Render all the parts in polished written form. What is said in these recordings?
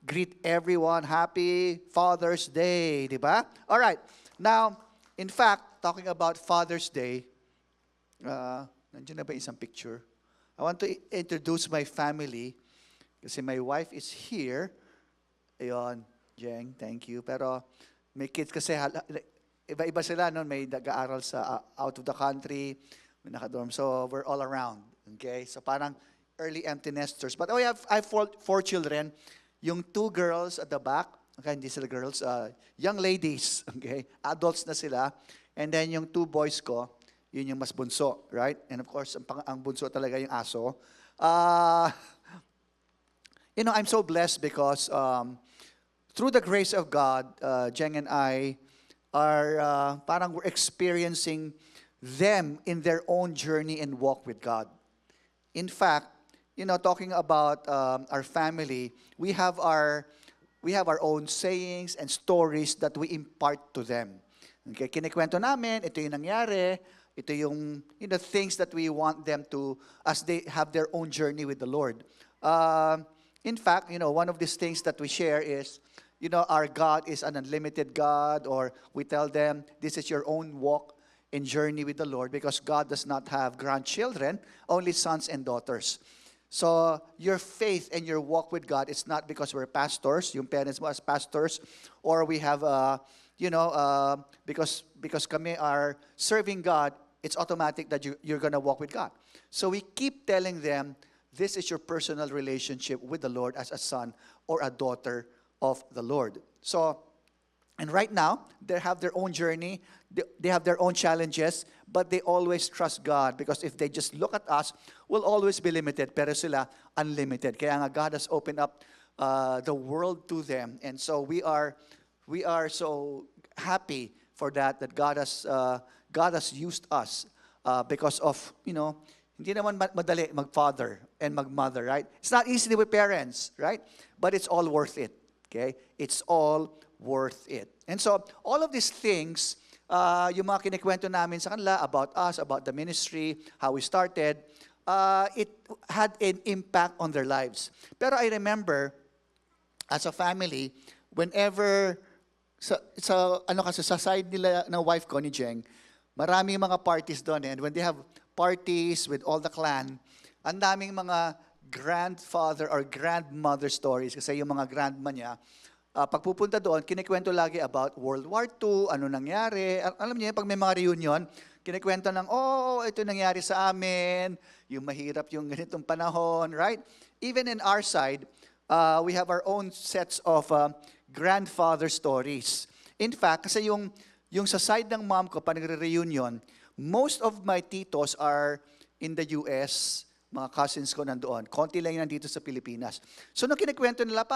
greet everyone, Happy Father's Day, di ba? All right. Now, in fact, talking about Father's Day, nandiyan na ba isang picture? I want to introduce my family kasi my wife is here. Ayun, Jeng, thank you. Pero may kids kasi, iba-iba sila noon. May nag-aaral sa out of the country, may nakadorm. So we're all around. Okay? So parang early empty nesters. But I have four children. Yung 2 girls at the back, okay, hindi sila girls, young ladies, okay? Adults na sila. And then yung 2 boys ko, yun yung mas bunso, right? And of course, ang bunso talaga yung aso. I'm so blessed because through the grace of God, Jeng and I are parang we're experiencing them in their own journey and walk with God. In fact, talking about our family, we have our own sayings and stories that we impart to them. Okay, kinikwento namin, ito yung nangyari, ito yung things that we want them to, as they have their own journey with the Lord. In fact, one of these things that we share is, our God is an unlimited God, or we tell them, this is your own walk and journey with the Lord, because God does not have grandchildren, only sons and daughters. So, your faith and your walk with God, it's not because we're pastors, yung parents mo as pastors, or we have, because kami are serving God, it's automatic that you're going to walk with God. So we keep telling them, this is your personal relationship with the Lord as a son or a daughter of the Lord. So, and right now, they have their own journey, they have their own challenges, but they always trust God, because if they just look at us, we'll always be limited, pero sila unlimited. Kaya nga God has opened up the world to them, and so we are so happy for that God has used us because of, hindi naman madali mag-father and mag-mother, right? It's not easy with parents, right? But it's all worth it, okay? It's all worth it. And so, all of these things, yung mga kinikwento namin sa kanila about us, about the ministry, how we started, it had an impact on their lives. Pero I remember, as a family, whenever, sa side nila ng wife ko ni Jeng, maraming mga parties doon. And when they have parties with all the clan, ang daming mga grandfather or grandmother stories. Kasi yung mga grandma niya, pagpupunta doon, kinikwento lagi about World War II, ano nangyari. Alam niyo, pag may mga reunion, kinikwento ng, ito nangyari sa amin, yung mahirap yung ganitong panahon, right? Even in our side, we have our own sets of grandfather stories. In fact, kasi yung sa side ng mom ko, pa nagre-reunion, most of my titos are in the US, mga cousins ko nandoon. Konti lang yung nandito sa Pilipinas. So, nung kinikwento nila,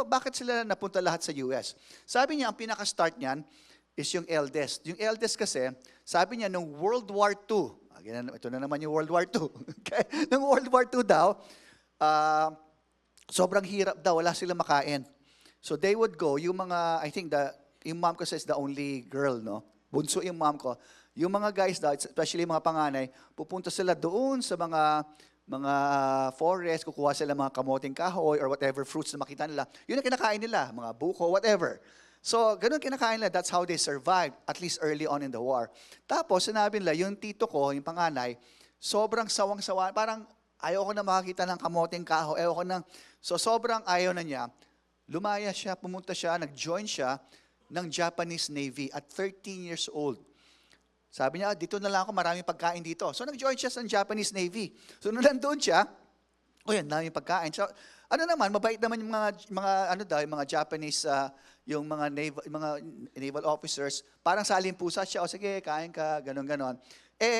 bakit sila napunta lahat sa US? Sabi niya, ang pinaka-start niyan is yung eldest. Yung eldest kasi, sabi niya, nung World War II, ito na naman yung World War II. Okay? Nung World War II daw, sobrang hirap daw, wala sila makain. So they would go, yung mga, I think yung mom ko is the only girl, no? Bunso yung mom ko. Yung mga guys daw, especially mga panganay, pupunta sila doon sa mga forest, kukuha sila mga kamoting kahoy or whatever fruits na makita nila. Yun ang kinakain nila, mga buko, whatever. So, ganun kinakain nila. That's how they survived, at least early on in the war. Tapos, sinabi nila, yung tito ko, yung panganay, sobrang sawang-sawa, parang ayaw ko na makakita ng kamoting kahoy, so sobrang ayaw na niya. Lumaya siya, pumunta siya, nag-join siya ng Japanese Navy at 13 years old. Sabi niya, dito na lang ako, maraming pagkain dito. So nag-join siya sa Japanese Navy. So nung nandun siya, maraming pagkain. So, mabait naman yung mga Japanese, yung mga naval officers, parang salimpusa siya, sige, kain ka, ganon.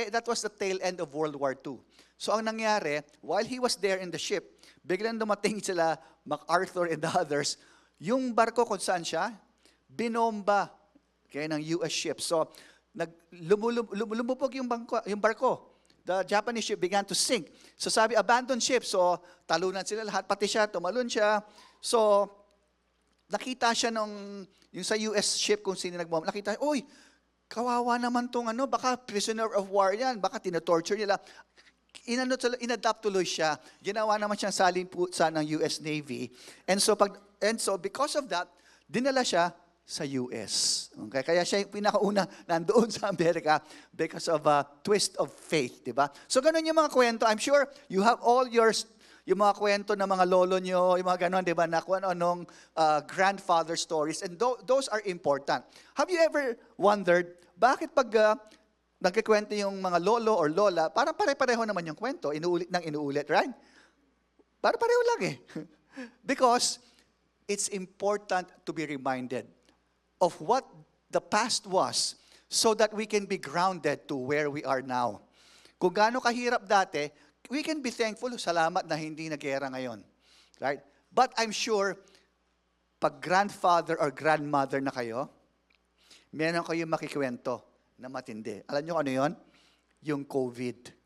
That was the tail end of World War II. So ang nangyari, while he was there in the ship, biglang dumating sila, MacArthur and the others, yung barko kung saan siya, binomba ng US ship. So, lumubog yung barko. The Japanese ship began to sink. So sabi, abandoned ship. So, talunan sila lahat, pati siya, tumalon siya. So, nakita siya yung sa US ship kung sino nagbomba, nakita, kawawa naman tong baka prisoner of war yan, baka tinatorture nila. Inadapt tuloy siya. Ginawa naman siyang salimpusa ng US Navy. And so, pag And so because of that, dinala siya sa US. Okay? Kaya siya yung pinakauna nandoon sa Amerika because of a twist of faith, di ba? So ganun yung mga kwento. I'm sure you have all yung mga kwento ng mga lolo nyo, yung mga ganon, di ba, na kung anong grandfather stories. And those are important. Have you ever wondered, bakit pag nagkikwento yung mga lolo or lola, parang pare-pareho naman yung kwento, inuulit ng inuulit, right? Parang pareho lang eh. Because it's important to be reminded of what the past was so that we can be grounded to where we are now. Kung gaano kahirap dati, we can be thankful, salamat na hindi nag-gera ngayon. Right? But I'm sure, pag grandfather or grandmother na kayo, meron kayong makikwento na matindi. Alam nyo ano yon? Yung COVID.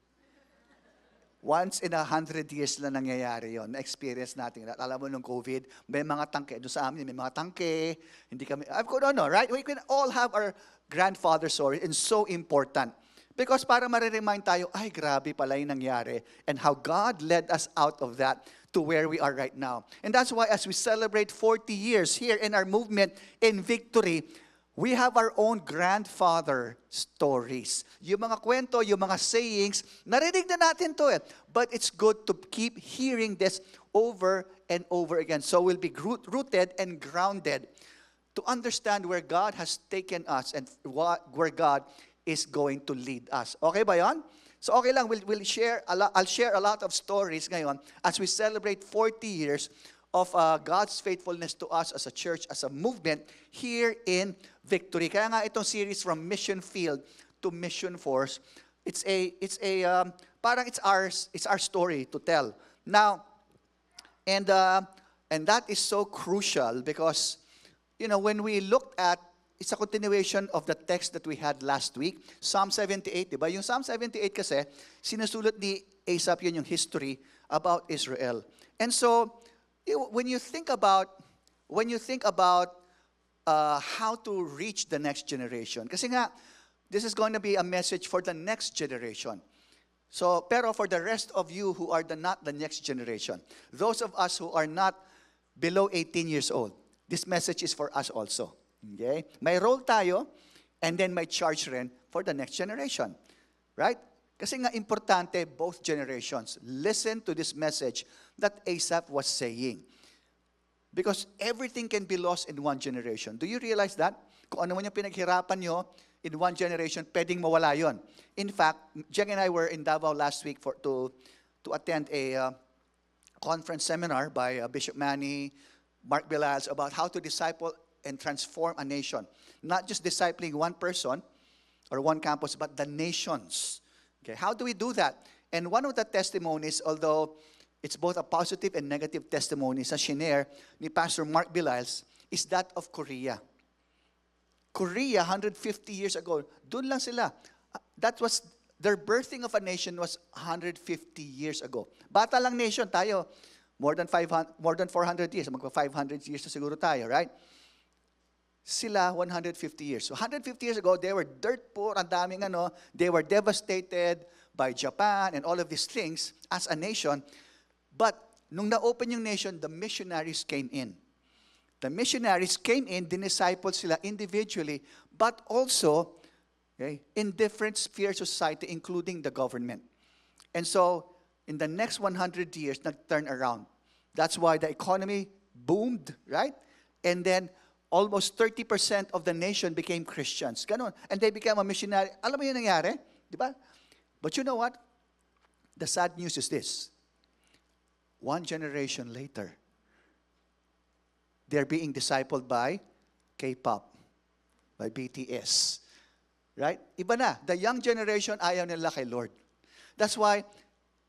Once in 100 years lang nangyayari yon. Na-experience natin. Alam mo nung COVID, may mga tangke. Doon sa amin, may mga tangke. Hindi kami, no, right? We can all have our grandfather story and so important. Because para mariremind tayo, ay grabe pala yung nangyari and how God led us out of that to where we are right now. And that's why as we celebrate 40 years here in our movement in victory, we have our own grandfather stories. Yung mga kwento, yung mga sayings, narinig na natin to eh. But it's good to keep hearing this over and over again. So we'll be rooted and grounded to understand where God has taken us and where God is going to lead us. Okay ba yan? So okay lang, we'll share I'll share a lot of stories ngayon as we celebrate 40 years of God's faithfulness to us as a church, as a movement here in Victory. Kaya nga itong series from Mission Field to Mission Force, it's our story to tell. Now, and that is so crucial because, you know, when we looked at, it's a continuation of the text that we had last week, Psalm 78, diba? Yung Psalm 78 kasi, sinusulat ni Asaph yun yung history about Israel. And so, when you think about how to reach the next generation, kasi nga, this is going to be a message for the next generation. So, pero for the rest of you who are not the next generation, those of us who are not below 18 years old, this message is for us also. Okay? May role tayo, and then may charge rin for the next generation. Right? Kasi nga importante, both generations. Listen to this message that Asaph was saying. Because everything can be lost in one generation. Do you realize that? Kung ano man yung pinaghirapan nyo, in one generation, pwedeng mawala yon. In fact, Jeng and I were in Davao last week to attend a conference seminar by Bishop Manny, Mark Bilals, about how to disciple and transform a nation. Not just discipling one person or one campus, but the nations. Okay, how do we do that? And one of the testimonies, although it's both a positive and negative testimony sa shinare ni Pastor Mark Bilals, is that of Korea. Korea, 150 years ago, dun lang sila. That was, their birthing of a nation was 150 years ago. Bata lang nation, tayo, more than 400 years. Magpa 500 years na siguro tayo, right? Sila 150 years. So 150 years ago, they were dirt poor, ang daming they were devastated by Japan and all of these things as a nation. But nung na-open yung nation, the missionaries came in. The missionaries came in, diniscipled sila individually, but also in different spheres of society, including the government. And so, in the next 100 years, nag-turn around. That's why the economy boomed, right? And then, almost 30% of the nation became Christians. Ganon. And they became a missionary. Alam mo yun nangyari? Di ba? But you know what? The sad news is this. One generation later, they're being discipled by K-pop, by BTS. Right? Iba na. The young generation, ayaw nila kay Lord. That's why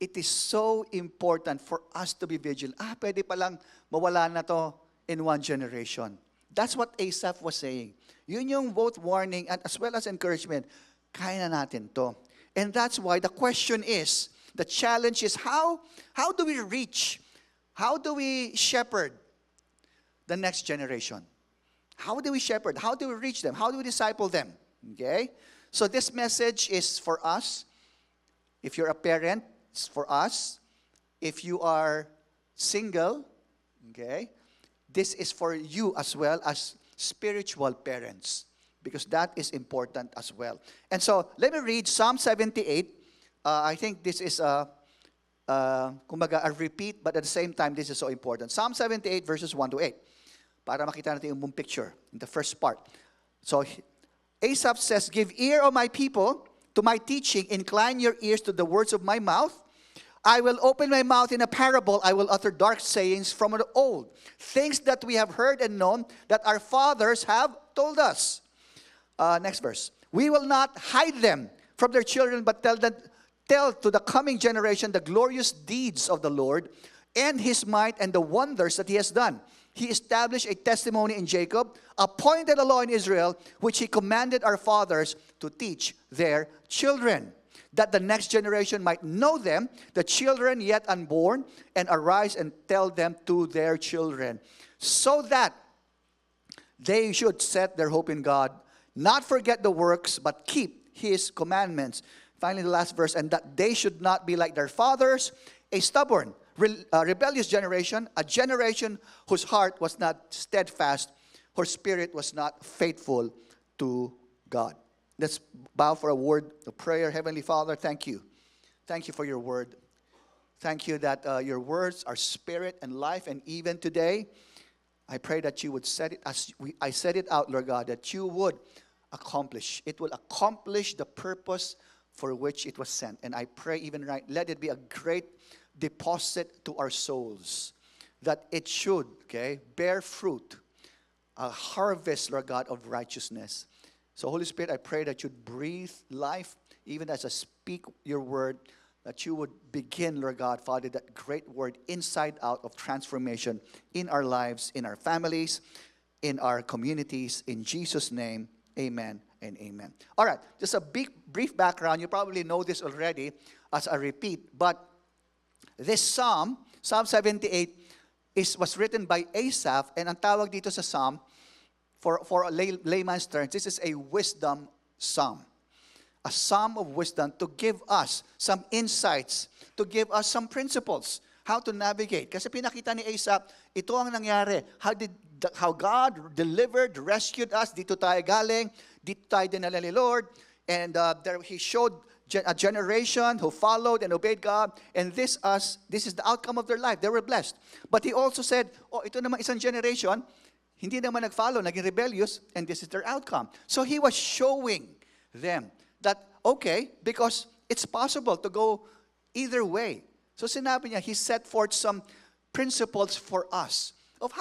it is so important for us to be vigilant. Pwede palang mawala na to in one generation. That's what Asaph was saying. Yun yung both warning and as well as encouragement. Kaya na natin to. And that's why the question is, the challenge is, how do we reach, how do we shepherd the next generation? How do we shepherd? How do we reach them? How do we disciple them? Okay? So this message is for us. If you're a parent, it's for us. If you are single, okay? this is for you as well as spiritual parents, because that is important as well. And so, let me read Psalm 78. I think this is kumbaga, a repeat, but at the same time, this is so important. Psalm 78, verses 1 to 8. Para makita natin yung buong picture in the first part. So, Asaph says, "Give ear, O my people, to my teaching. Incline your ears to the words of my mouth. I will open my mouth in a parable. I will utter dark sayings from of old. Things that we have heard and known, that our fathers have told us." Next verse. "We will not hide them from their children, but tell to the coming generation the glorious deeds of the Lord and his might and the wonders that he has done. He established a testimony in Jacob, appointed a law in Israel, which he commanded our fathers to teach their children, that the next generation might know them, the children yet unborn, and arise and tell them to their children, so that they should set their hope in God, not forget the works, but keep his commandments." Finally, the last verse, "And that they should not be like their fathers, a stubborn, rebellious generation, a generation whose heart was not steadfast, whose spirit was not faithful to God." Let's bow for a word of prayer. Heavenly Father, thank you. Thank you for your word. Thank you that your words are spirit and life. And even today, I pray that you would set it, I set it out, Lord God, that you would accomplish. It will accomplish the purpose for which it was sent. And I pray even right, let it be a great deposit to our souls, that it should, bear fruit, a harvest, Lord God, of righteousness. So Holy Spirit, I pray that you'd breathe life, even as I speak your word, that you would begin, Lord God, Father, that great word inside out of transformation in our lives, in our families, in our communities. In Jesus' name, amen and amen. All right, just a brief background. You probably know this already as a repeat, but this Psalm 78, was written by Asaph, and ang tawag dito sa Psalm, for a layman's terms, this is a wisdom psalm. A psalm of wisdom to give us some insights, to give us some principles, how to navigate. Kasi pinakita ni Asaph, ito ang nangyari. How God delivered, rescued us. Dito tayo galing, dito tayo dinala ni Lord. And he showed a generation who followed and obeyed God. And this is the outcome of their life. They were blessed. But he also said, ito naman isang generation, hindi naman nag-follow, naging rebellious, and this is their outcome. So he was showing them that, because it's possible to go either way. So sinabi niya, he set forth some principles for us of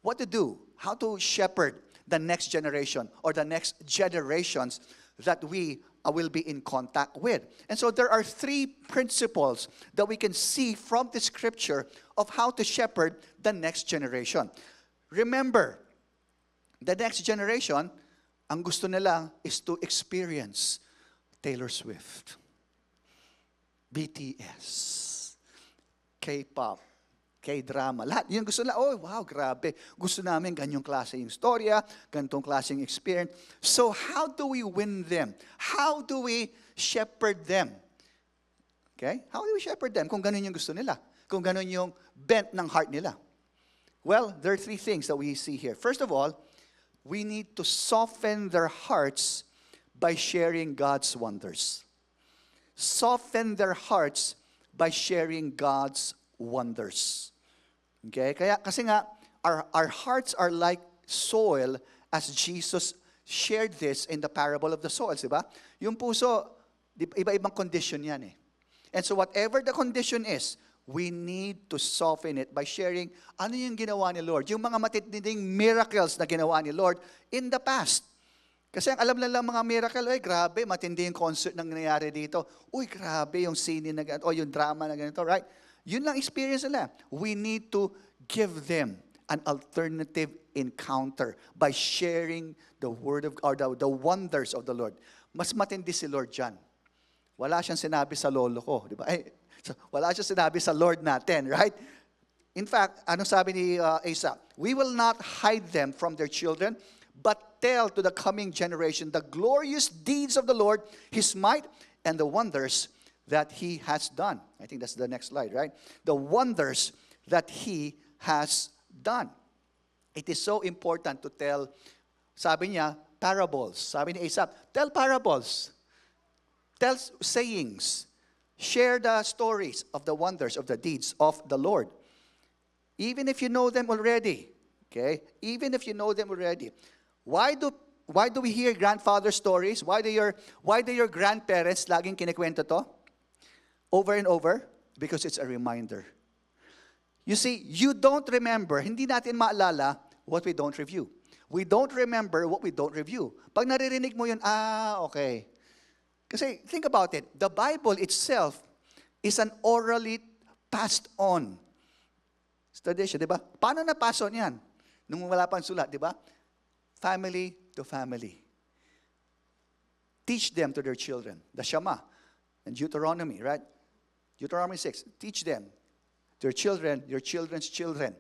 what to do, how to shepherd the next generation or the next generations that we will be in contact with. And so there are 3 principles that we can see from the scripture of how to shepherd the next generation. Remember, the next generation, ang gusto nila is to experience Taylor Swift, BTS, K-pop, K-drama, lahat. Yung gusto nila, wow, grabe. Gusto namin ganyong klase yung storya, ganitong klaseng experience. So how do we win them? How do we shepherd them? How do we shepherd them kung ganun yung gusto nila? Kung ganun yung bent ng heart nila? Well, there are 3 things that we see here. First of all, we need to soften their hearts by sharing God's wonders. Soften their hearts by sharing God's wonders. Kasi nga, our hearts are like soil, as Jesus shared this in the parable of the soils, di ba? Yung puso, iba-ibang condition yan eh. And so whatever the condition is, we need to soften it by sharing ano yung ginawa ni Lord. Yung mga matitinding miracles na ginawa ni Lord in the past. Kasi ang alam lang mga miracle, grabe, matindi yung concert nang nangyayari dito. Grabe yung scene na ganito, yung drama na ganito, right? Yun lang experience nila. We need to give them an alternative encounter by sharing the word of or the wonders of the Lord. Mas matindi si Lord dyan. Wala siyang sinabi sa lolo ko, di ba? Wala siyang sinabi sa Lord natin, right? In fact, anong sabi ni Asaph? We will not hide them from their children, but tell to the coming generation the glorious deeds of the Lord, his might, and the wonders that he has done. I think that's the next slide, right? The wonders that he has done. It is so important to tell, sabi niya, parables. Sabi ni Asaph, tell parables. Tell sayings. Share the stories of the wonders of the deeds of the Lord. Even if you know them already. Okay? Even if you know them already. Why do we hear grandfather stories? Why do your grandparents laging kinikwento to? Over and over? Because it's a reminder. You see, you don't remember, hindi natin maalala what we don't review. We don't remember what we don't review. Pag naririnig mo yun, okay. Kasi think about it, the Bible itself is an orally passed on tradition, di ba? Paano na-pass on yan? Nung wala pang sulat, di ba? Family to family. Teach them to their children. The Shema and Deuteronomy, right? Deuteronomy 6, teach them, their children, your children's children.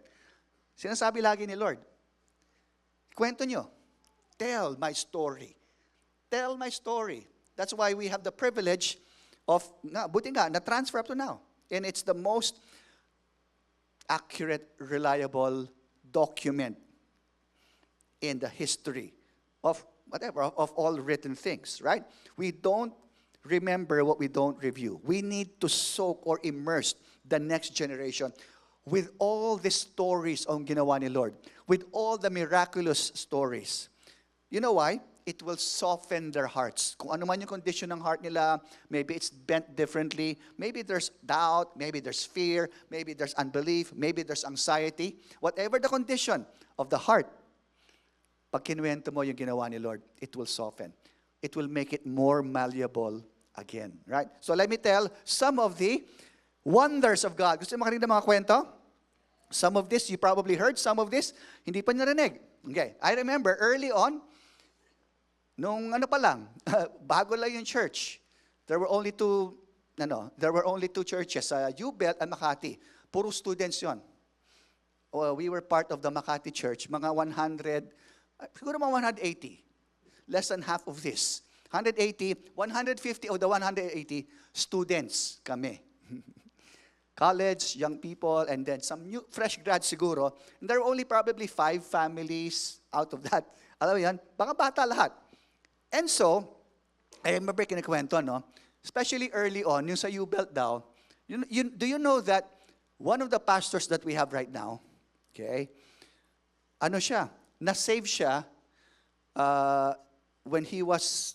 Sinasabi lagi ni Lord, kwento nyo, tell my story. Tell my story. That's why we have the privilege of, buti nga, na-transfer up to now. And it's the most accurate, reliable document in the history of whatever, of all written things, right? We don't remember what we don't review. We need to soak or immerse the next generation with all the stories on ginawa ni Lord, with all the miraculous stories. You know why? It will soften their hearts. Kung ano man yung condition ng heart nila, maybe it's bent differently, maybe there's doubt, maybe there's fear, maybe there's unbelief, maybe there's anxiety. Whatever the condition of the heart, pag kinuwento mo yung ginawa ni Lord, it will soften. It will make it more malleable again, right? So let me tell some of the wonders of God. Gusto mo makarinig ng mga kwento? Some of this, you probably heard. Some of this, hindi pa narinig. Okay, I remember early on, nung ano pa lang, bago lang yung church, there were only two churches, UBEL and Makati. Puro students yon. We were part of the Makati church, mga 100, siguro mga 180. Less than half of this. 150 of the 180 students kami. College, young people, and then some new, fresh grads siguro. And there were only probably 5 families out of that. Alam mo yan? Mga bata lahat. And so, I remember kinikwento, no? Especially early on, yung sa U-Belt daw, do you know that one of the pastors that we have right now, okay, ano siya, na-save siya when he was,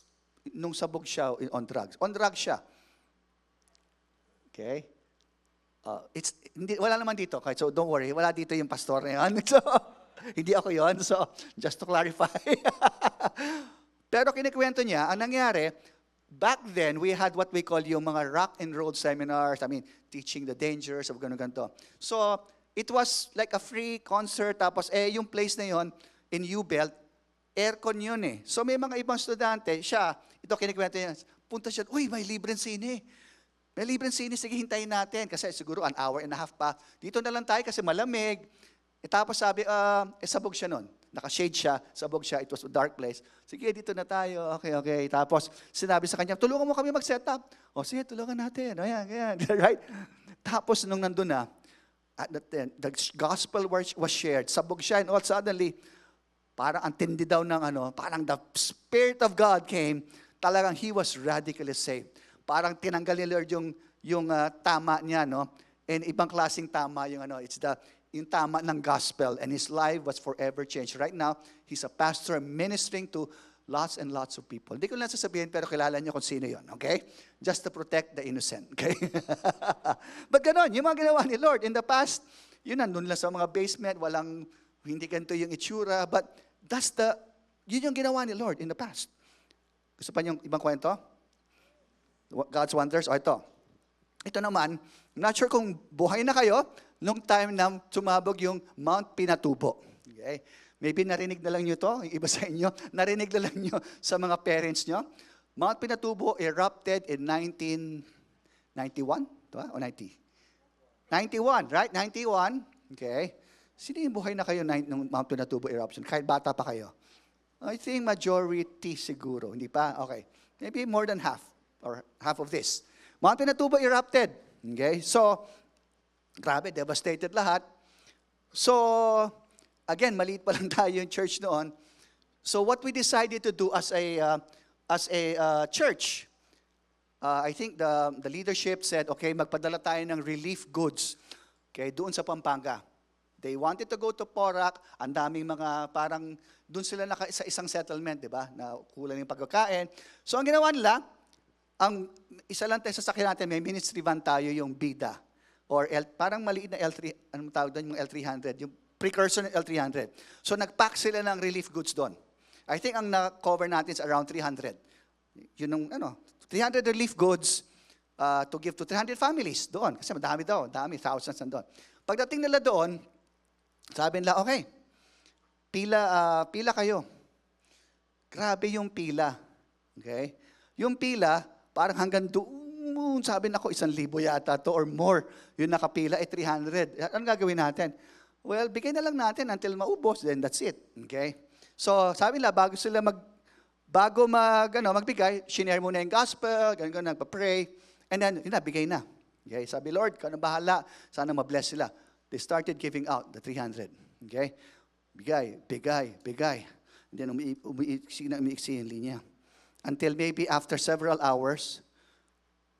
nung sabog siya on drugs. On drugs siya. Okay? Wala naman dito, okay? So don't worry, wala dito yung pastor na yun. So, hindi ako yon. So, just to clarify. Pero kinikwento niya, ang nangyari, back then, we had what we call yung mga rock and roll seminars, teaching the dangers of ganito. So, it was like a free concert, tapos yung place na yon in U-Belt, aircon yun eh. So, may mga ibang estudyante, ito kinikwento niya, punta siya, uy, may libreng sine. May libreng sine, sige, hintayin natin. Kasi siguro an hour and a half pa. Dito na lang tayo kasi malamig. Tapos sabi, sabog siya nun. Naka-shade siya, sabog siya, it was a dark place. Sige, dito na tayo, okay. Tapos, sinabi sa kanya, tulungan mo kami mag-set up. Sige, tulungan natin. Ayan, right? Tapos, nung nandun na, the gospel was shared. Sabog siya, and all suddenly, parang ang tindi daw ng parang the Spirit of God came, talagang he was radically saved. Parang tinanggal ni Lord yung tama niya, no? And ibang klaseng tama yung yung tama ng gospel, and his life was forever changed. Right now, he's a pastor ministering to lots and lots of people. Hindi ko lang sasabihin, pero kilala niyo kung sino yon, okay? Just to protect the innocent, okay? But ganon, yung mga ginawa ni Lord in the past, yun nandun lang sa mga basement, hindi ganito yung itsura, but yun yung ginawa ni Lord in the past. Gusto pa niyong ibang kwento? God's wonders? Ito naman, I'm not sure kung buhay na kayo, nung time na sumabog yung Mount Pinatubo. Okay? Maybe narinig na lang nyo to, yung iba sa inyo, narinig na lang nyo sa mga parents nyo. Mount Pinatubo erupted in 1991? O 90? 91, right? 91. Okay. Sino yung buhay na kayo nung Mount Pinatubo eruption? Kahit bata pa kayo. I think majority siguro. Hindi pa? Okay. Maybe more than half, or half of this. Mount Pinatubo erupted. Okay. So, grabe, devastated lahat. So, Again, maliit pa lang tayo yung church noon. So what we decided to do as a church, I think the leadership said, okay, magpadala tayo ng relief goods. Okay, doon sa Pampanga. They wanted to go to Porac, ang daming mga parang, doon sila sa isang settlement, di ba? Na kulang yung pagkakain. So ang ginawa nila, ang isa lang tayo sa sakyan natin, may ministry van tayo, yung Bida. Or parang maliit na L3, anong tawag doon, yung L300, yung precursor ng L300. So nag-pack sila ng relief goods doon. I think ang na-cover natin is around 300. Yun yung, 300 relief goods to give to 300 families doon. Kasi madami daw, thousands nandoon. Pagdating nila doon, sabi nila, okay, pila kayo. Grabe yung pila. Okay? Yung pila, parang hanggang doon, sabi na ko, 1,000 yata to or more. Yung nakapila ay 300. Ano gagawin natin? Well, bigay na lang natin until maubos, then that's it. Okay? So, sabi nila, bago magbigay, shinare muna yung gospel, ganun, nagpa-pray, and then, bigay na. Okay? Sabi, Lord, ikaw na bahala, sana ma-bless sila. They started giving out the 300. Okay? Bigay. And then umiiksi yung linya. Until maybe after several hours,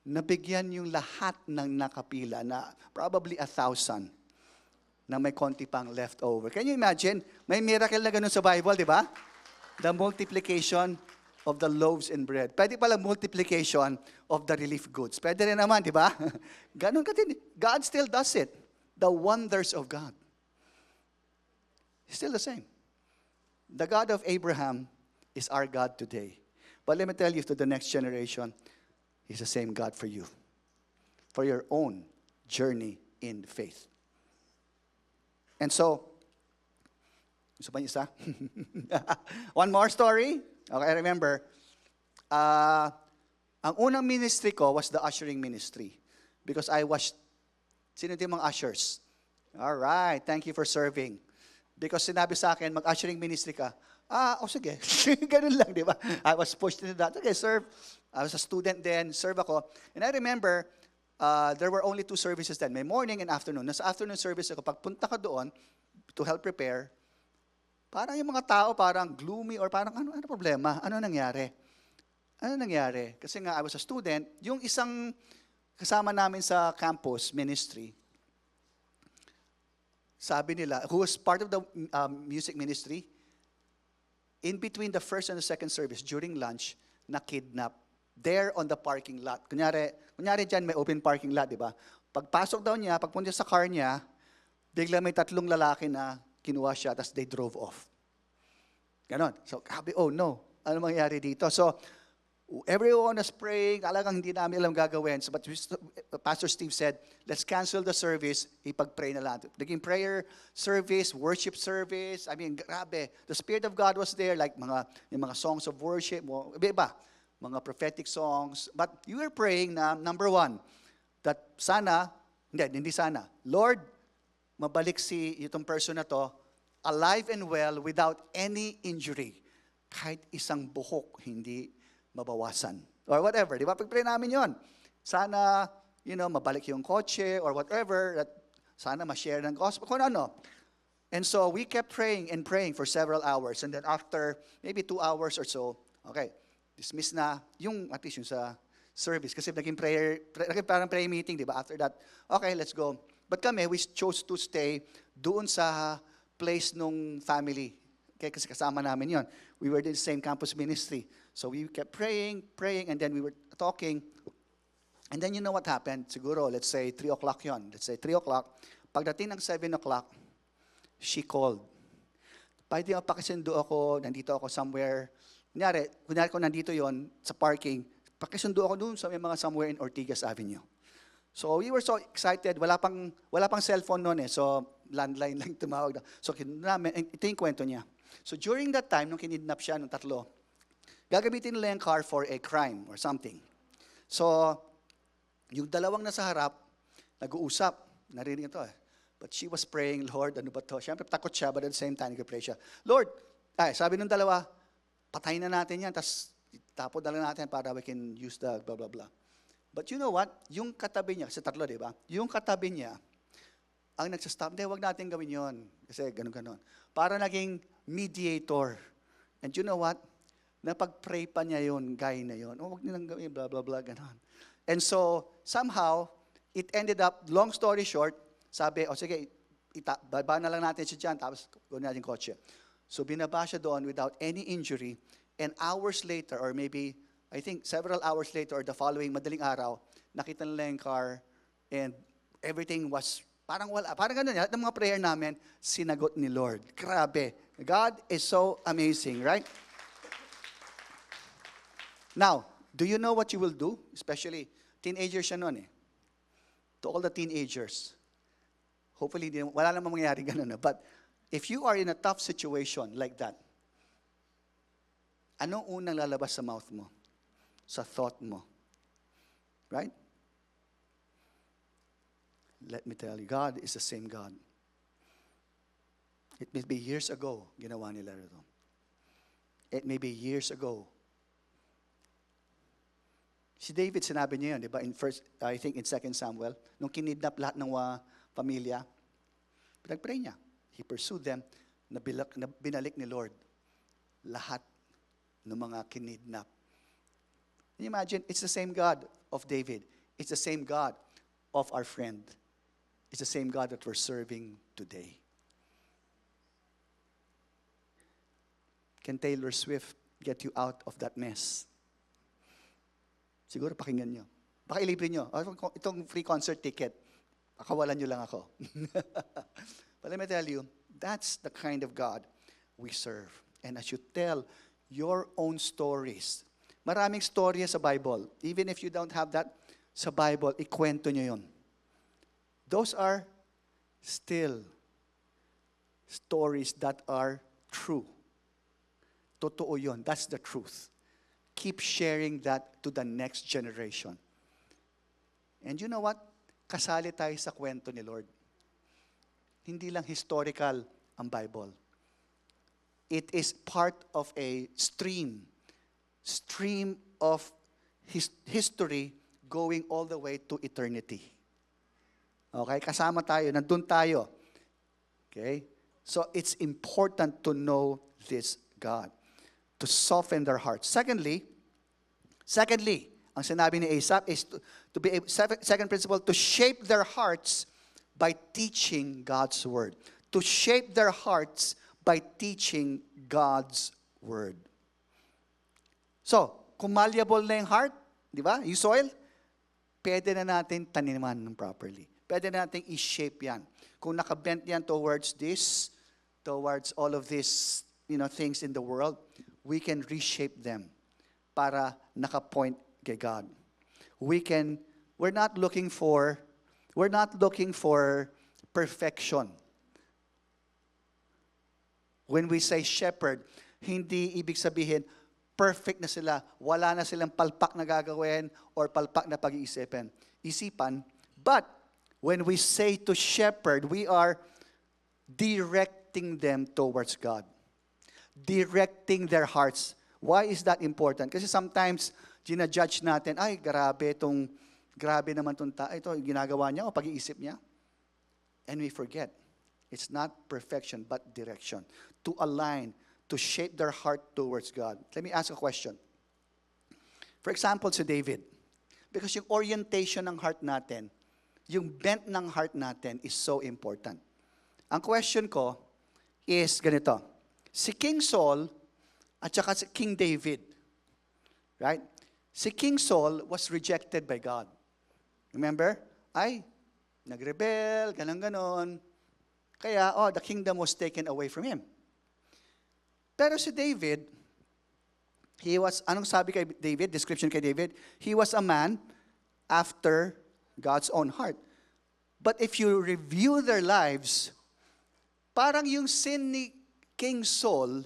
nabigyan yung lahat ng nakapila na probably 1,000 na may konti pang left over. Can you imagine? May miracle na ganun sa Bible, di ba? The multiplication of the loaves and bread. Pwede pala multiplication of the relief goods. Pwede rin naman, di ba? Ganun ka din. God still does it. The wonders of God. He's still the same. The God of Abraham is our God today. But let me tell you to the next generation, He's the same God for you. For your own journey in faith. And so, gusto pa niyo isa? One more story. Okay, I remember, ang unang ministry ko was the ushering ministry. Because I was, sino yung mga ushers? All right, thank you for serving. Because sinabi sa akin, mag-ushering ministry ka. Sige. Ganun lang, di ba? I was pushed into that. Okay, serve. I was a student then, serve ako. And I remember, there were only 2 services then. May morning and afternoon. Nasa afternoon service ako, pagpunta ka doon to help prepare, parang yung mga tao parang gloomy or parang ano problema? Ano nangyari? Kasi nga I was a student, yung isang kasama namin sa campus ministry, sabi nila, who was part of the music ministry, in between the first and the second service, during lunch, na-kidnap. There on the parking lot. Kunyari dyan may open parking lot, di ba? Pagpasok daw niya, pagpunta sa car niya, bigla may 3 lalaki na kinuha siya, tapos they drove off. Ganon. So, sabi, oh no, ano mangyari dito? So, everyone was praying, talagang hindi namin alam gagawin. So, but Pastor Steve said, let's cancel the service, ipag-pray na lang. Naging prayer service, worship service, I mean, grabe. The Spirit of God was there, like yung mga songs of worship, iba, mga prophetic songs. But you were praying na, number 1, that hindi sana, Lord, mabalik itong person na to, alive and well, without any injury. Kahit isang buhok, hindi mabawasan. Or whatever, di ba? Pag-pray namin yon. Sana, mabalik yung kotse or whatever, that sana ma-share ng gospel, kung ano. And so, we kept praying and praying for several hours. And then after maybe 2 hours or so, okay, dismiss na at least yung sa service. Kasi naging parang prayer meeting, di ba? After that, okay, let's go. But kami, we chose to stay doon sa place nung family. Okay, kasi kasama namin yon. We were in the same campus ministry. So we kept praying, and then we were talking. And then you know what happened? Siguro, let's say 3 o'clock yon. Let's say 3 o'clock. Pagdating ng 7 o'clock, she called. Pwede pakisundo ako, nandito ako somewhere. Kunyari ko nandito yon sa parking, pakisundo ako doon sa may mga somewhere in Ortigas Avenue. So we were so excited, wala pang cellphone noon so landline lang tumawag. So ito yung kwento niya. So during that time, nung kinidnap siya ng 3, gagamitin nila yung car for a crime or something. So, yung dalawang nasa harap, nag-uusap, narinig ito But she was praying, Lord, ano ba to? Siyempre, takot siya, but at the same time, nag-pray siya. Lord, sabi ng dalawa, patayin na natin yan, tapos tapon na lang natin para we can use the blah, blah, blah. But you know what? Yung katabi niya, kasi 3, di ba? Yung katabi niya, ang nagsastop. Hindi, wag natin gawin yon. Kasi ganun-ganon. Para naging mediator. And you know what? Napag-pray pa niya yon, guy na yon. Oh, wag nilang gawin, blah, blah, blah, ganon. And so, somehow, it ended up, long story short, sabi, sige, baba na lang natin siya dyan, tapos gawin natin kotse. So, binaba siya doon without any injury, and hours later, or maybe, I think, several hours later, or the following madaling araw, nakita nila yung car, and everything was, parang wala, parang ganun, lahat ng mga prayer namin, sinagot ni Lord. Grabe. God is so amazing, right? Now, do you know what you will do? Especially, teenagers siya noon eh. To all the teenagers. Hopefully, wala namang mangyayari ganun. But, if you are in a tough situation like that, anong unang lalabas sa mouth mo? Sa thought mo? Right? Let me tell you, God is the same God. It may be years ago, ginawa nila ito. It may be years ago. Si David, sinabi niya yun, di ba? I think in 2 Samuel, nung kinidnap lahat ng pamilya, pinag-pray niya. He pursued them, na binalik ni Lord lahat ng mga kinidnap. Can you imagine? It's the same God of David. It's the same God of our friend. It's the same God that we're serving today. Can Taylor Swift get you out of that mess? Siguro pakinggan nyo. Baka ilibre nyo. Itong free concert ticket, pakawalan nyo lang ako. But let me tell you, that's the kind of God we serve. And as you tell your own stories, maraming storya sa Bible. Even if you don't have that sa Bible, ikwento nyo yun. Those are still stories that are true. Totoo yun. That's the truth. Keep sharing that to the next generation. And you know what? Kasali tayo sa kwento ni Lord. Hindi lang historical ang Bible. It is part of a stream of history going all the way to eternity. Okay? Kasama tayo, nandun tayo. Okay? So it's important to know this God, to soften their hearts. Secondly, ang sinabi ni Asaph is to be second principle, to shape their hearts by teaching God's word. To shape their hearts by teaching God's word. So, kung malleable na yung heart, di ba? Yung soil, pwede na natin taniman ng properly. Pwede na natin i-shape yan. Kung nakabent yan towards this, towards all of these, things in the world, we can reshape them para naka-point kay God. We're not looking for perfection. When we say shepherd, hindi ibig sabihin perfect na sila, wala na silang palpak na gagawin or palpak na pag-iisipan. But when we say to shepherd, we are directing them towards God. Directing their hearts. Why is that important? Kasi sometimes, ginajudge natin, grabe naman itong ito, ginagawa niya o pag-iisip niya. And we forget, it's not perfection, but direction. To align, to shape their heart towards God. Let me ask a question. For example, si David. Because yung orientation ng heart natin, yung bent ng heart natin is so important. Ang question ko is ganito. Si King Saul at saka si King David, right? Si King Saul was rejected by God. Remember? Nagrebel, ganon. Kaya, the kingdom was taken away from him. Pero si David, anong sabi kay David, description kay David? He was a man after God's own heart. But if you review their lives, parang yung sin ni King Saul,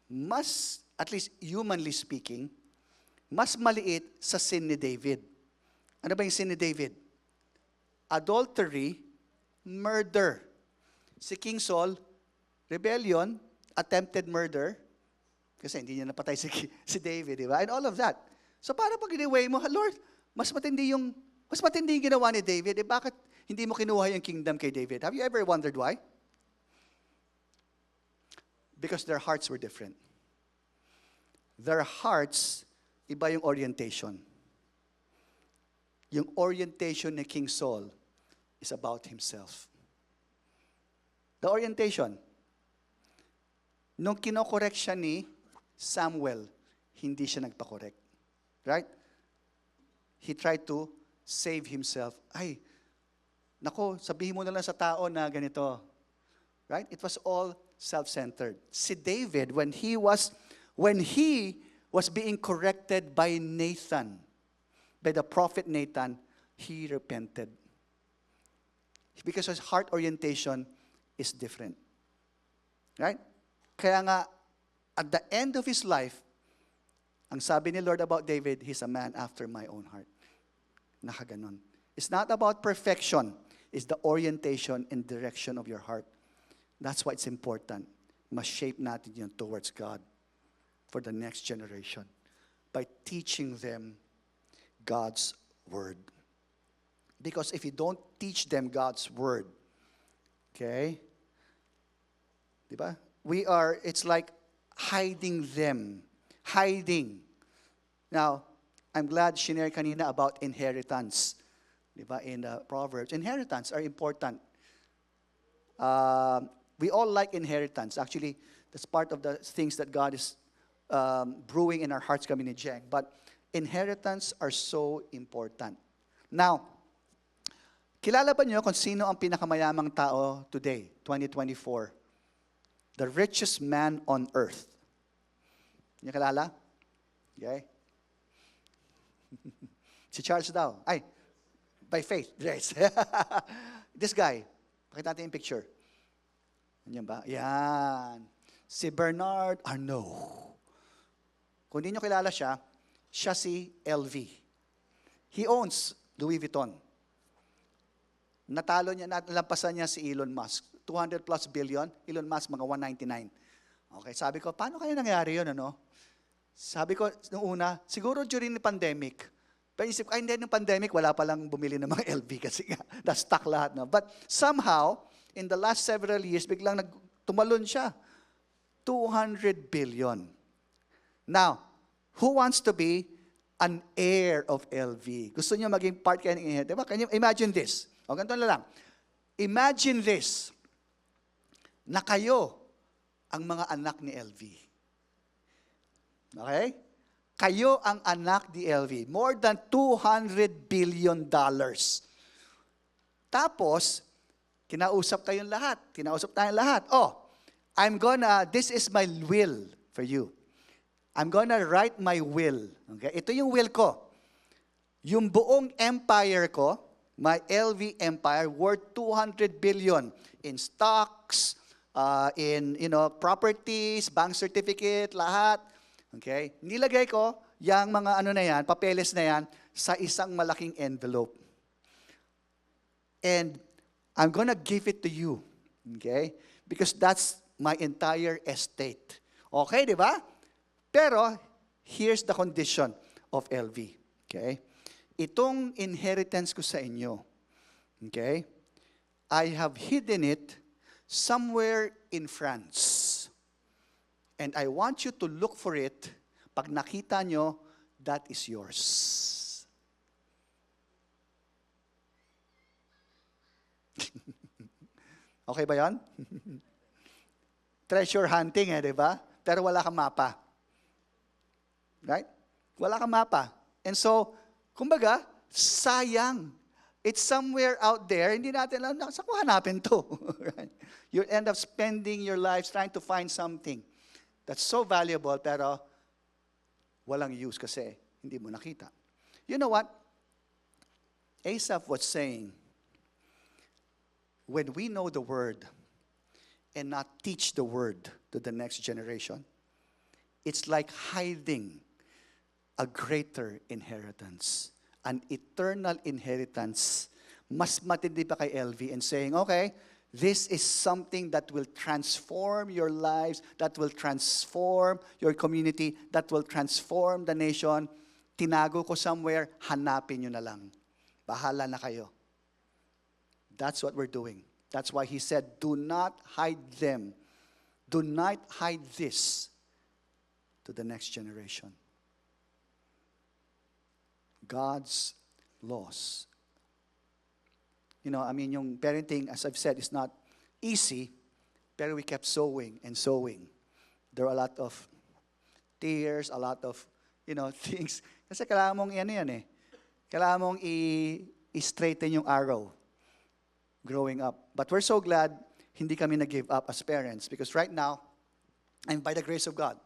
mas, at least humanly speaking, mas maliit sa sin ni David. Ano ba yung sin ni David? Adultery, murder. Si King Saul, rebellion, attempted murder, kasi hindi niya napatay si David, di ba? And all of that. So para pag iniway mo, Lord, mas matindi yung ginawa ni David, bakit hindi mo kinuha yung kingdom kay David? Have you ever wondered why? Because their hearts were different. Their hearts, iba yung orientation. Yung orientation ni King Saul is about himself. The orientation. Nung kinokorek siya ni Samuel, hindi siya nagpakorek. Right? He tried to save himself. Ay, nako, sabihin mo na lang sa tao na ganito. Right? It was all self-centered. Si David, when he was being corrected by Nathan, by the prophet Nathan, he repented. Because his heart orientation is different. Right? Kaya nga, at the end of his life, ang sabi ni Lord about David, he's a man after my own heart. Nakaganon. It's not about perfection. It's the orientation and direction of your heart. That's why it's important. Mas-shape natin yun towards God for the next generation by teaching them God's Word. Because if you don't teach them God's Word, okay, diba? It's like hiding them. Hiding. Now, I'm glad shinare kanina about inheritance. Diba? In the Proverbs. Inheritance are important. We all like inheritance. Actually, that's part of the things that God is brewing in our hearts kami ni Jeng. But inheritance are so important. Now, kilala ba niyo kung sino ang pinakamayamang tao today, 2024? The richest man on earth. Niyo kilala? Okay? Si Charles daw. Ay, by faith. Yes. This guy. Pakita natin yung picture. Yan ba? Yan. Si Bernard Arnault. Kung hindi nyo kilala siya, siya si LV. He owns Louis Vuitton. Nalampasan niya si Elon Musk. 200 plus billion. Elon Musk, mga 199. Okay, sabi ko, paano kaya nangyari yun, ano? Sabi ko, nung una, siguro during the pandemic. Pero isip ko, ay hindi, nung pandemic, wala palang bumili ng mga LV kasi nga, na-stock lahat. No? But somehow, in the last several years, biglang tumalon siya. 200 billion. Now, who wants to be an heir of LV? Gusto niyo maging part kayo ng heir? Diba? Can you imagine this? O, ganito na lang. Imagine this, na kayo ang mga anak ni LV. Okay? Kayo ang anak ni LV. More than $200 billion. Tapos, kinausap kayong lahat. Kinausap tayong lahat. Oh, this is my will for you. I'm gonna write my will. Okay? Ito yung will ko. Yung buong empire ko, my LV empire, worth 200 billion in stocks, in properties, bank certificate, lahat. Okay? Nilagay ko yung mga papeles na yan sa isang malaking envelope. And I'm gonna give it to you. Okay? Because that's my entire estate. Okay, di ba? Pero, here's the condition of LV. Okay? Itong inheritance ko sa inyo, okay, I have hidden it somewhere in France. And I want you to look for it. Pag nakita nyo, that is yours. Okay ba yan? Treasure hunting di ba? Pero wala kang mapa. Right? Wala kang mapa. And so, kumbaga, sayang. It's somewhere out there. Hindi natin alam, saan ko hanapin to? Right? You end up spending your lives trying to find something that's so valuable, pero walang use kasi hindi mo nakita. You know what? Asaph was saying, when we know the word and not teach the word to the next generation, it's like hiding a greater inheritance, an eternal inheritance. Mas matindi pa kay LV and saying, okay, this is something that will transform your lives, that will transform your community, that will transform the nation. Tinago ko somewhere, hanapin nyo na lang. Bahala na kayo. That's what we're doing. That's why he said, do not hide them. Do not hide this to the next generation. God's laws. Yung parenting, as I've said, is not easy, pero we kept sowing and sowing. There are a lot of tears, a lot of, things. Kasi kailangan mong kailangan mong i-straighten yung arrow growing up. But we're so glad hindi kami nag-give up as parents because right now, and by the grace of God,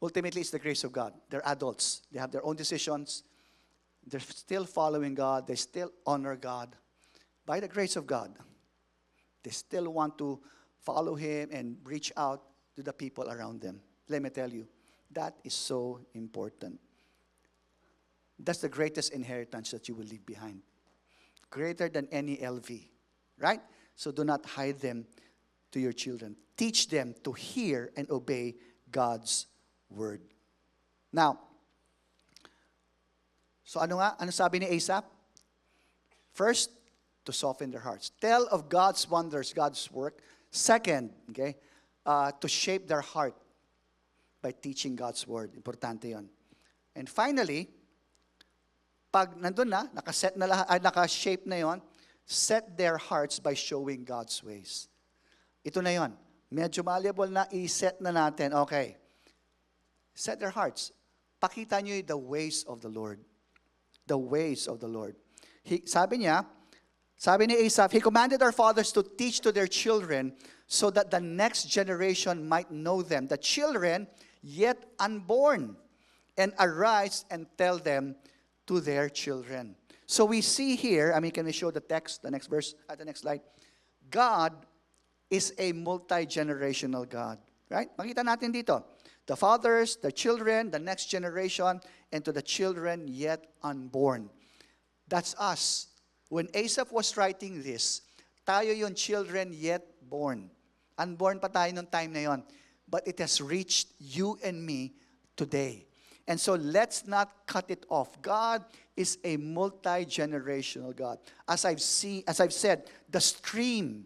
ultimately it's the grace of God. They're adults. They have their own decisions. They're still following God. They still honor God. By the grace of God, they still want to follow Him and reach out to the people around them. Let me tell you, that is so important. That's the greatest inheritance that you will leave behind. Greater than any LV, right? So do not hide them to your children. Teach them to hear and obey God's word. Now, so ano sabi ni Asaph? First, to soften their hearts. Tell of God's wonders, God's work. Second, to shape their heart by teaching God's word. Importante yon. And finally, pag nandun na, naka-shape na yon, set their hearts by showing God's ways. Ito na yon. Medyo malleable na, i-set na natin. Okay. Set their hearts. Pakita nyo the ways of the Lord. The ways of the Lord. Sabi ni Asaph, he commanded our fathers to teach to their children so that the next generation might know them, the children yet unborn, and arise and tell them to their children. So we see here, can we show the text, the next verse, at the next slide? God is a multi-generational God. Right? Makita natin dito. The fathers, the children, the next generation, and to the children yet unborn. That's us. When Asaph was writing this, tayo yung children yet born. Unborn pa tayo nung time na yon. But it has reached you and me today. And so let's not cut it off. God is a multi-generational God. As I've said, the stream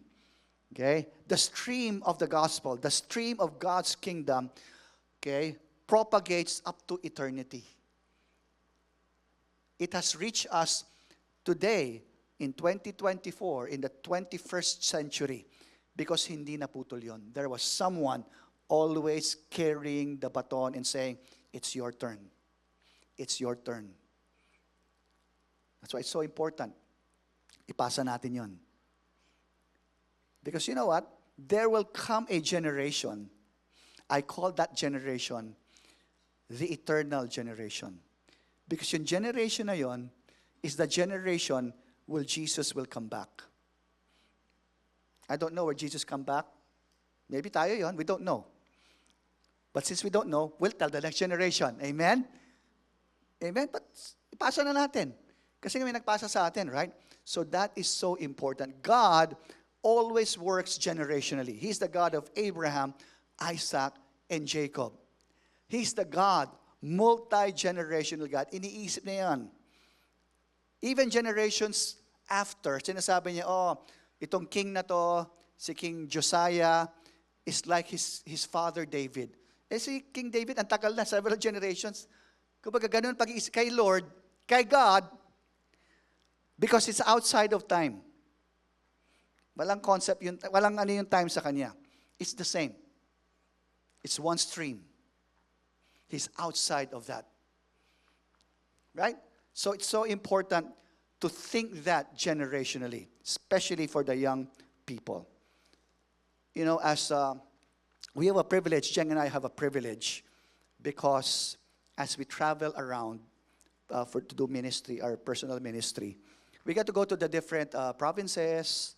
of the gospel, the stream of God's kingdom, propagates up to eternity. It has reached us today in 2024, in the 21st century, because hindi naputol yon. There was someone always carrying the baton and saying, it's your turn. It's your turn. That's why it's so important. Ipasa natin yon. Because you know what? There will come a generation. I call that generation the eternal generation. Because yung generation na yon is the generation where Jesus will come back. I don't know where Jesus come back. Maybe tayo yon. We don't know. But since we don't know, we'll tell the next generation. Amen? Amen? But ipasa na natin. Kasi may nagpasa sa atin, right? So that is so important. God always works generationally. He's the God of Abraham, Isaac, and Jacob. He's the God, multi-generational God. Iniisip na yan. Even generations after, sinasabi niya, itong king na to, si King Josiah, is like his father David. Si King David, ang tagal na, several generations. Kumbaga ganun pag-iisip kay Lord, kay God, because it's outside of time. Walang concept yun, walang yung time sa kanya. It's the same. It's one stream. He's outside of that. Right? So it's so important to think that generationally, especially for the young people. As we have a privilege, Jeng and I have a privilege, because as we travel around to do ministry, our personal ministry, we get to go to the different provinces.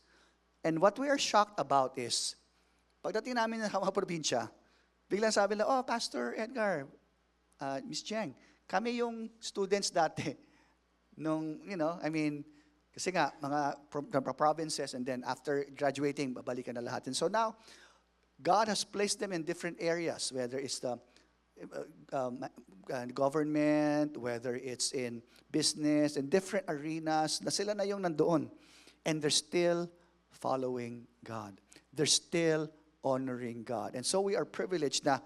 And what we are shocked about is, pagdating namin ng mga probinsya, biglang sabi nila, Pastor Edgar, Miss Jeng, kami yung students dati. Kasi nga, mga provinces, and then after graduating, babalikan na lahat. And so now, God has placed them in different areas, whether it's the government, whether it's in business, in different arenas, na sila na yung nandoon. and they're still following God. They're still honoring God. And so we are privileged na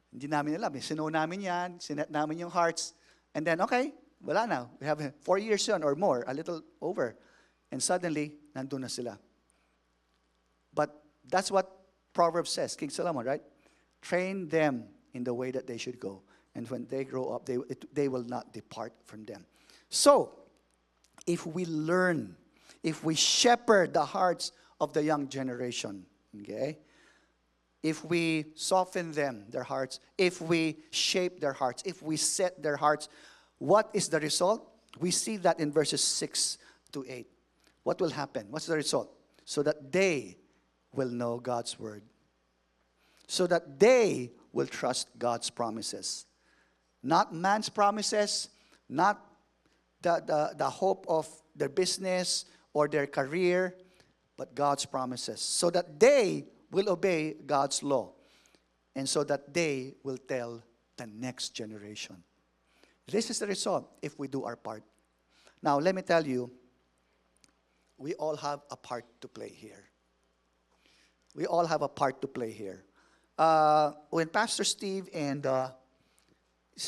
hindi namin alam. Sinuo namin yan, sinet namin yung hearts, and then, okay, wala na. We have 4 years yun or more, a little over. And suddenly, nandun na sila. But that's what Proverbs says, King Solomon, right? Train them in the way that they should go. And when they grow up, they will not depart from them. So, if we learn, if we shepherd the hearts of the young generation, okay? If we soften them, their hearts, if we shape their hearts, if we set their hearts, what is the result? We see that in verses 6 to 8. What will happen? What's the result? So that they will know God's word. So that they will trust God's promises. Not man's promises, not the hope of their business or their career, but God's promises. So that they will obey God's law. And so that they will tell the next generation. This is the result if we do our part. Now, let me tell you, we all have a part to play here. We all have a part to play here. When Pastor Steve and,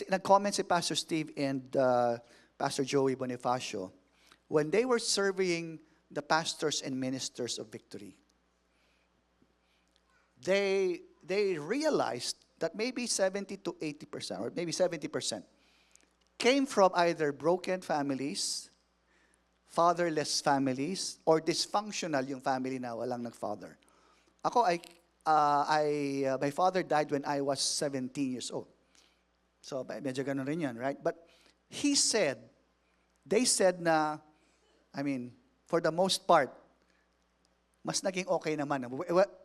nag-comment si Pastor Steve and Pastor Joey Bonifacio, when they were serving the pastors and ministers of Victory, they realized that maybe 70 to 80%, or maybe 70%, came from either broken families, fatherless families, or dysfunctional yung family na walang nag-father. Ako, my father died when I was 17 years old. So, medyo ganun rin yan, right? But they said na, for the most part, mas naging okay naman.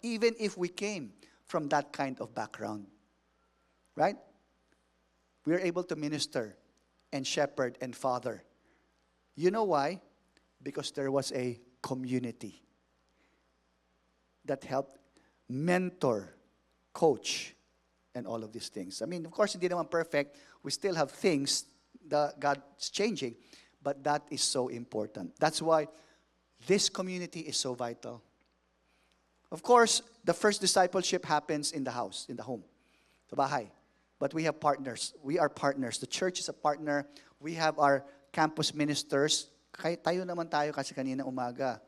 Even if we came from that kind of background. Right? We are able to minister and shepherd and father. You know why? Because there was a community that helped mentor, coach, and all of these things. Of course, hindi naman perfect. We still have things that God's changing, but that is so important. That's why this community is so vital. Of course, the first discipleship happens in the house, in the home, sa bahay. But we have partners. We are partners. The church is a partner. We have our campus ministers. Tayo naman tayo kasi kanina umaga.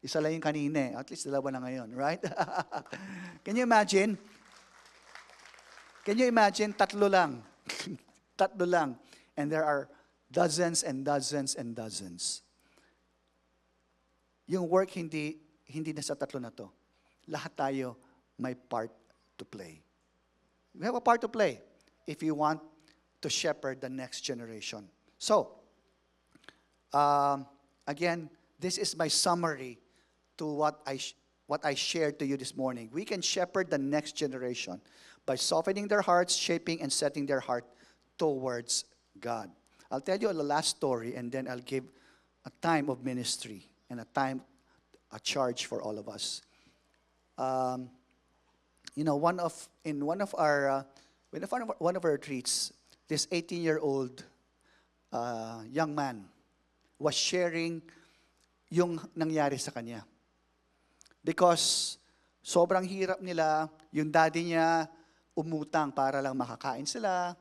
Isa lang yung kanina eh. At least dalawa na ngayon, right? Can you imagine? Can you imagine? Tatlo lang. Tatlo lang. And there are dozens and dozens and dozens. Yung work hindi na sa tatlo na to. Lahat tayo may part to play. We have a part to play if you want to shepherd the next generation. So, again, this is my summary to what I shared to you this morning. We can shepherd the next generation by softening their hearts, shaping and setting their heart towards God. I'll tell you the last story, and then I'll give a time of ministry and a charge for all of us. One of our retreats, this 18-year-old young man was sharing yung nangyari sa kanya. Because sobrang hirap nila, yung daddy niya umutang para lang makakain sila,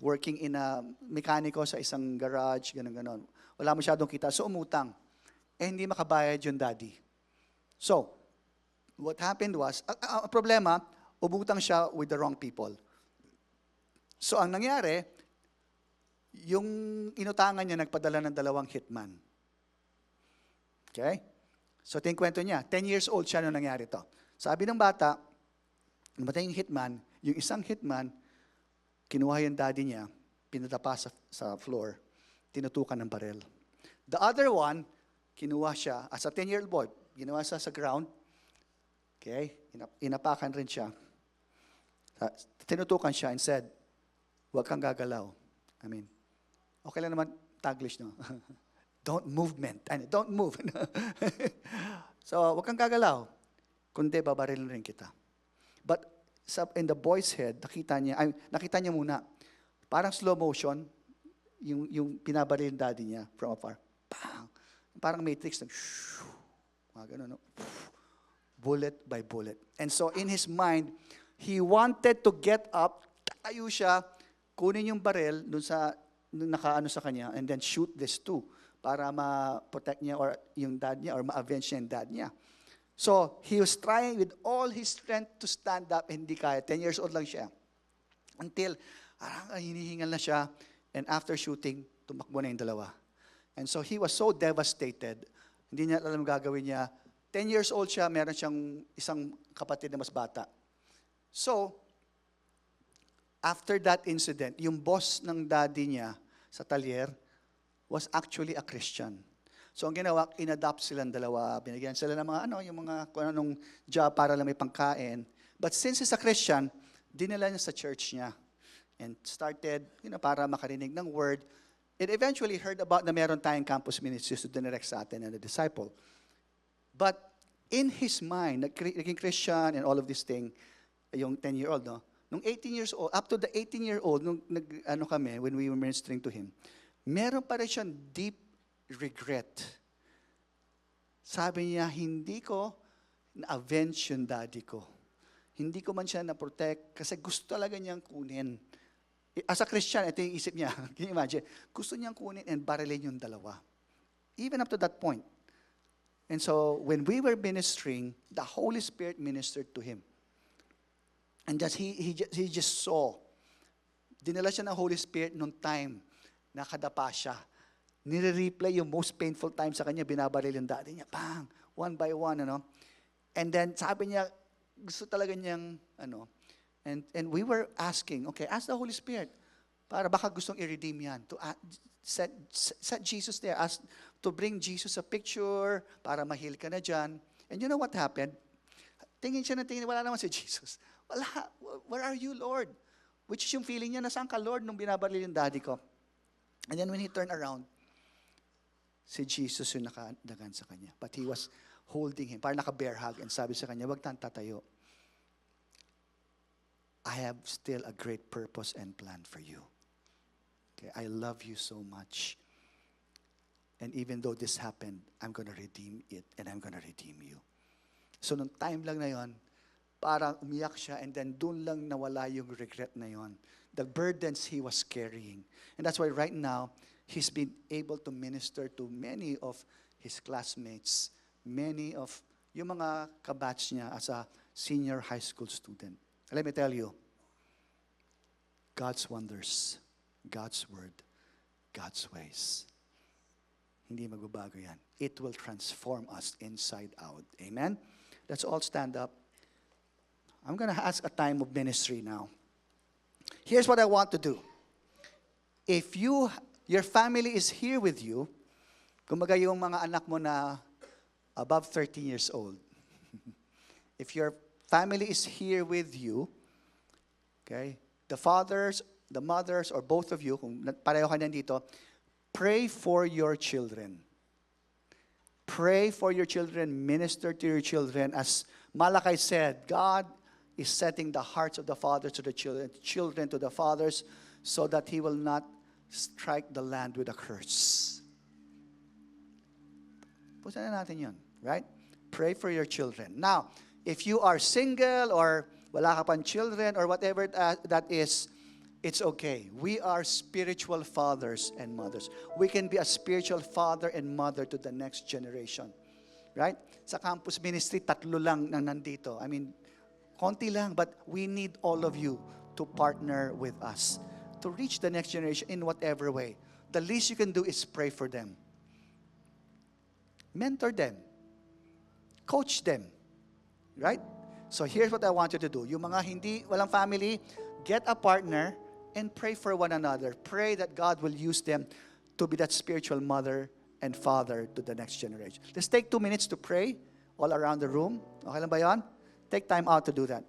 working in a mekaniko sa isang garage, gano'n. Wala masyadong kita, so umutang. Hindi makabayad yung daddy. So, what happened was, ang problema, umutang siya with the wrong people. So, ang nangyari, yung inutangan niya nagpadala ng 2 hitman. Okay? So, ito yung kwento niya. 10 years old siya nung nangyari to. Sabi ng bata, namatay yung hitman, yung isang hitman, kinuha yung daddy niya, pinatapa sa floor, tinutukan ng barel. The other one, kinuha siya, as a 10-year-old boy, ginawa siya sa ground, okay, inapakan rin siya. Tinutukan siya and said, huwag kang gagalaw. Okay lang naman, Taglish, no? Don't move. So, huwag kang gagalaw, kundi babarilin rin kita. But in the boy's head, nakita niya muna, parang slow motion, yung pinabaril daddy niya from afar. Bang! parang Matrix, mga ganun, no? Bullet by bullet. And so in his mind, he wanted to get up, tatayo siya, kunin yung baril dun sa nakaano sa kanya, and then shoot this too, para ma-protect niya or yung dad niya, or ma-avenge niya yung dad niya. So, he was trying with all his strength to stand up, hindi kaya. 10 years old lang siya. Until, hinihingal na siya, and after shooting, tumakbo na yung dalawa. And so, he was so devastated, hindi niya alam gagawin niya. 10 years old siya, meron siyang isang kapatid na mas bata. So, after that incident, yung boss ng daddy niya sa talyer was actually a Christian. So, ang ginawa, in-adopt silang dalawa. Binigyan sila ng mga yung mga kung anong job para lang may pangkain. But since he's a Christian, dinala niya sa church niya. And started, para makarinig ng word. It eventually heard about na meron tayong campus ministries to dinirect sa atin and a disciple. But in his mind, naging Christian and all of this thing, yung 10-year-old, no? Nung 18 years old, up to the 18-year-old, nung kami, when we were ministering to him, meron pa rin siyang deep regret. Sabi niya, hindi ko na-avenge yung daddy ko. Hindi ko man siya na-protect kasi gusto talaga niyang kunin. As a Christian, ito yung isip niya. Can you imagine? Gusto niyang kunin and barilin yung dalawa. Even up to that point. And so, when we were ministering, the Holy Spirit ministered to him. And just he just saw. Dinala siya ng Holy Spirit nung time, nakadapa siya. Nire-replay yung most painful time sa kanya, binabaril yung daddy niya. Bang! One by one, And then, sabi niya, gusto talaga niyang, And we were asking, okay, ask the Holy Spirit, para baka gustong i-redeem yan. To set Jesus there, ask to bring Jesus a picture, para ma-heal ka na dyan. And you know what happened? Tingin siya na tingin, wala naman si Jesus. Wala, where are you, Lord? Which is yung feeling niya, nasaan ka, Lord, nung binabaril yung daddy ko. And then when he turned around, si Jesus yung nakadagan sa kanya. But he was holding him, parang naka-bear hug, and sabi sa kanya, wag tayong tatayo. I have still a great purpose and plan for you. Okay, I love you so much. And even though this happened, I'm going to redeem it and I'm going to redeem you. So nung time lang na yon, parang umiyak siya and then doon lang nawala yung regret na yon. The burdens he was carrying. And that's why right now, he's been able to minister to many of his classmates, many of yung mga kabatch niya as a senior high school student. Let me tell you, God's wonders, God's word, God's ways. Hindi magbabago yan. It will transform us inside out. Amen? Let's all stand up. I'm going to ask a time of ministry now. Here's what I want to do. If your family is here with you, kumbaga yung mga anak mo na above 13 years old, if your family is here with you, okay, the fathers, the mothers, or both of you, kung pareho ka nandito, pray for your children. Pray for your children, minister to your children. As Malachi said, God is setting the hearts of the fathers to the children to the fathers, so that He will not strike the land with a curse. Pusan na natin yun, right? Pray for your children. Now, if you are single or wala ka pang children or whatever that is, it's okay. We are spiritual fathers and mothers. We can be a spiritual father and mother to the next generation. Right? Sa campus ministry, 3 lang nang nandito. I mean, konti lang, but we need all of you to partner with us to reach the next generation in whatever way. The least you can do is pray for them. Mentor them. Coach them. Right? So here's what I want you to do. Yung mga walang family, get a partner and pray for one another. Pray that God will use them to be that spiritual mother and father to the next generation. Let's take 2 minutes to pray all around the room. Okay lang ba yan? Take time out to do that.